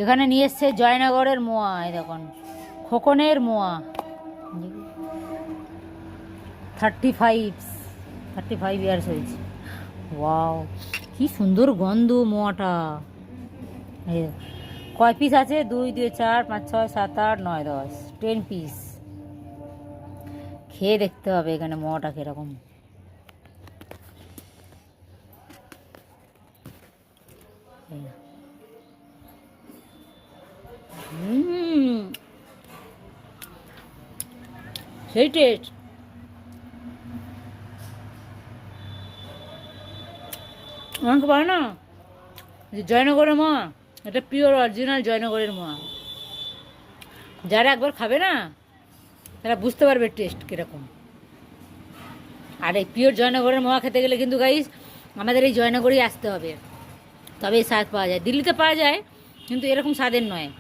এখানে নিয়ে এসছে জয়নগরের মোয়া, এই দেখুন খোকনের মোয়া 35 ইয়ার্স হয়েছে। ওয়াও, কি সুন্দর গন্ধ মোয়াটা। এই কয় পিস আছে? 2 2 4 5 6 7 8 9 10 10 পিস। খেয়ে দেখতে হবে এখানে মোয়াটা কীরকম। সেই টেস্ট। আমাকে বলে না যে জয়নগরের মোয়া, এটা পিওর অরিজিনাল জয়নগরের মোয়া। যারা একবার খাবে না তারা বুঝতে পারবে টেস্ট কীরকম। আর এই পিওর জয়নগরের মোয়া খেতে গেলে কিন্তু গাইস আমাদের এই জয়নগরেই আসতে হবে, তবেই স্বাদ পাওয়া যায়। দিল্লিতে পাওয়া যায় কিন্তু এরকম স্বাদের নয়।